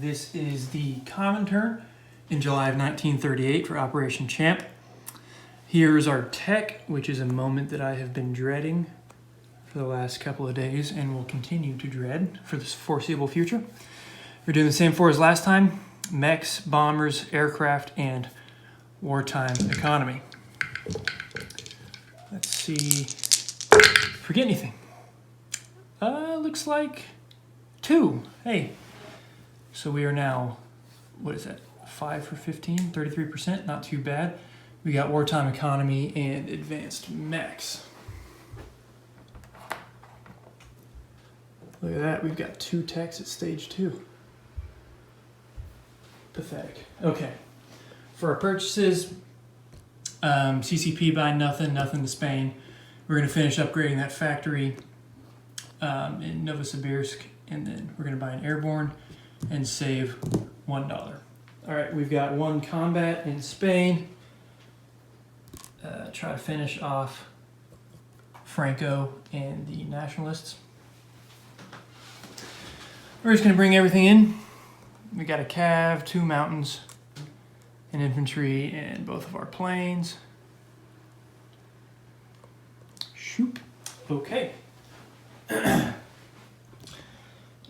This is the Comintern in July of 1938 for Operation Champ. Here's our tech, which is a moment that I have been dreading for the last couple of days and will continue to dread for the foreseeable future. We're doing the same four as last time: mechs, bombers, aircraft, and wartime economy. Let's see. Forget anything. Looks like 2. Hey. So we are now, what is that? 5 for 15, 33%, not too bad. We got wartime economy and advanced mechs. Look at that, we've got 2 techs at stage 2. Pathetic. Okay, for our purchases, CCP buying nothing to Spain. We're gonna finish upgrading that factory in Novosibirsk, and then we're gonna buy an airborne and save $1. All right, we've got 1 combat in Spain. Try to finish off Franco and the nationalists. We're just gonna bring everything in. We got a cav, 2 mountains, an infantry, and both of our planes. Shoop. Okay.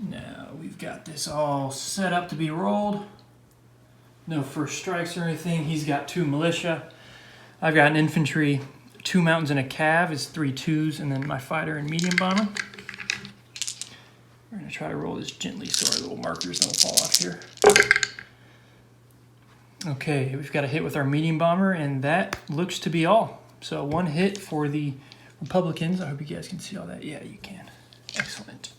Now we've got this all set up to be rolled. No first strikes or anything. He's got 2 militia. I've got an infantry, 2 mountains and a cav is 3 2s, and then my fighter and medium bomber. We're gonna try to roll this gently so our little markers don't fall off here. Okay, we've got a hit with our medium bomber, and that looks to be all. So 1 hit for the Republicans. I hope you guys can see all that. Yeah, you can. Excellent.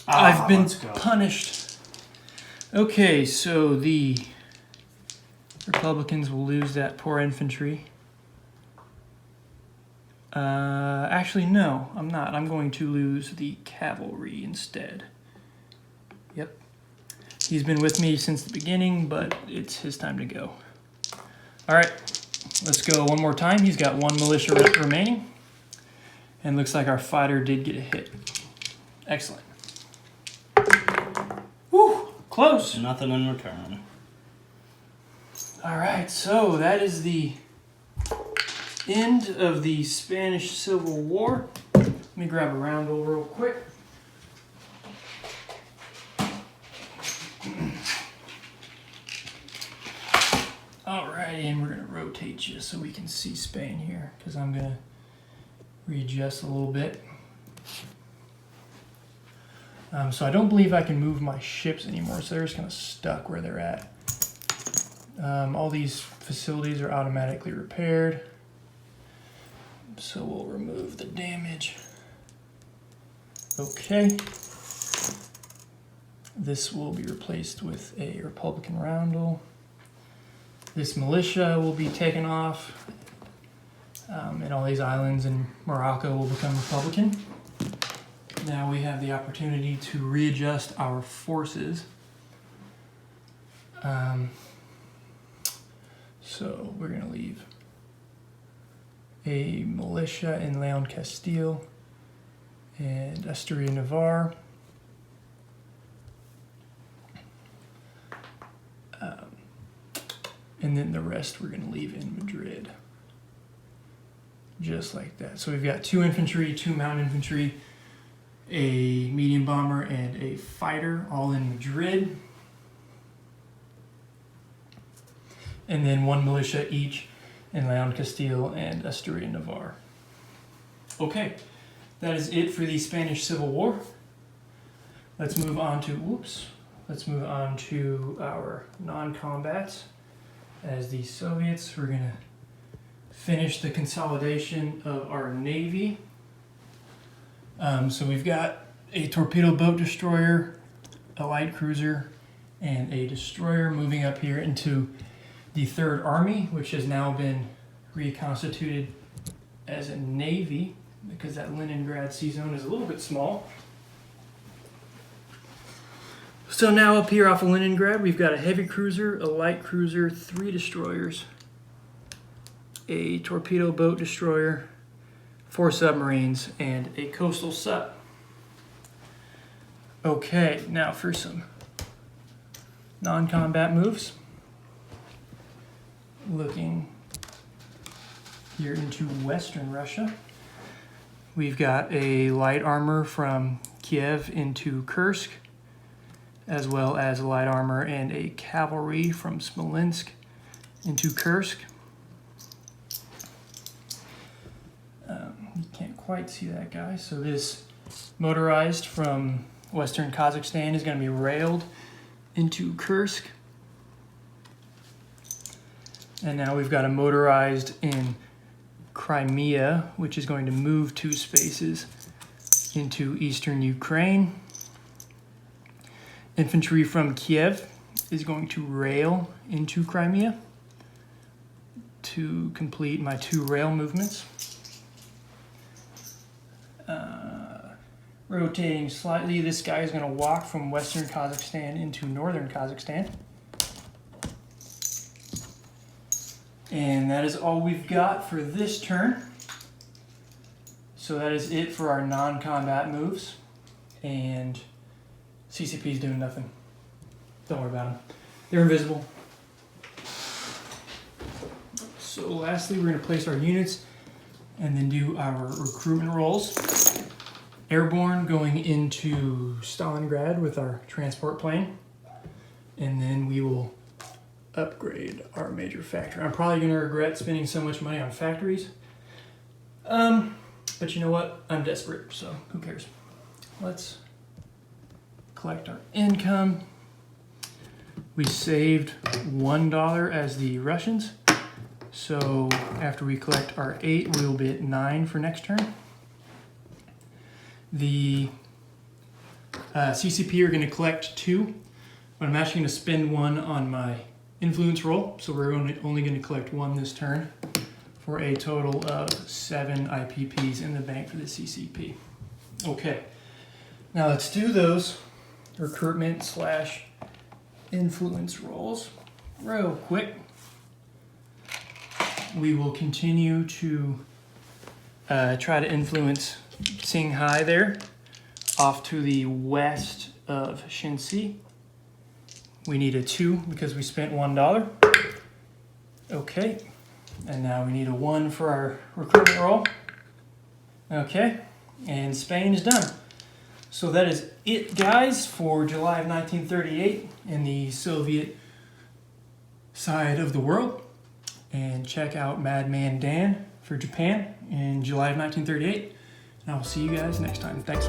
I've been punished. Okay, so the Republicans will lose that poor infantry. Actually, no, I'm not. I'm going to lose the cavalry instead. Yep. He's been with me since the beginning, but it's his time to go. All right, let's go one more time. He's got 1 militia remaining. And looks like our fighter did get a hit. Excellent. Woo, close. Nothing in return. All right, so that is the end of the Spanish Civil War. Let me grab a roundel real quick. Alrighty, and we're gonna rotate you so we can see Spain here, because I'm gonna readjust a little bit. So I don't believe I can move my ships anymore, so they're just kind of stuck where they're at. All these facilities are automatically repaired, so we'll remove the damage. Okay. This will be replaced with a Republican roundel. This militia will be taken off, and all these islands in Morocco will become Republican. Now we have the opportunity to readjust our forces. So we're going to leave a militia in Leon Castile and Asturias Navarre. And then the rest we're going to leave in Madrid. Just like that. So we've got 2 infantry, 2 mountain infantry, a medium bomber, and a fighter all in Madrid. And then 1 militia each in Leon Castile and Asturias Navarre. Okay, that is it for the Spanish Civil War. Let's move on to our non-combats. As the Soviets, we're gonna finish the consolidation of our Navy. So we've got a torpedo boat destroyer, a light cruiser, and a destroyer moving up here into the 3rd Army, which has now been reconstituted as a Navy because that Leningrad Sea Zone is a little bit small. So now up here off of Leningrad, we've got a heavy cruiser, a light cruiser, 3 destroyers, a torpedo boat destroyer, 4 submarines, and a coastal sub. Okay, now for some non-combat moves. Looking here into Western Russia. We've got a light armor from Kiev into Kursk, as well as light armor and a cavalry from Smolensk into Kursk. You can't quite see that, guys. So this motorized from Western Kazakhstan is going to be railed into Kursk. And now we've got a motorized in Crimea, which is going to move 2 spaces into eastern Ukraine. Infantry from Kiev is going to rail into Crimea to complete my 2 rail movements. Rotating slightly, this guy is going to walk from western Kazakhstan into northern Kazakhstan. And that is all we've got for this turn. So that is it for our non-combat moves. And CCP is doing nothing. Don't worry about them. They're invisible. So lastly, we're going to place our units and then do our recruitment rolls. Airborne going into Stalingrad with our transport plane. And then we will upgrade our major factory. I'm probably going to regret spending so much money on factories. But you know what? I'm desperate, so who cares? Let's collect our income. We saved $1 as the Russians. So after we collect our 8, we'll be at 9 for next turn. The CCP are going to collect 2, but I'm actually going to spend 1 on my influence roll. So we're only going to collect 1 this turn for a total of 7 IPPs in the bank for the CCP. Okay, now let's do those recruitment / influence rolls real quick. We will continue to try to influence Qinghai there, off to the west of Shenxi. We need a 2 because we spent $1. Okay, and now we need a 1 for our recruitment roll. Okay, and Spain is done. So that is it, guys, for July of 1938 in the Soviet side of the world. And check out Madman Dan for Japan in July of 1938. And I will see you guys next time. Thanks.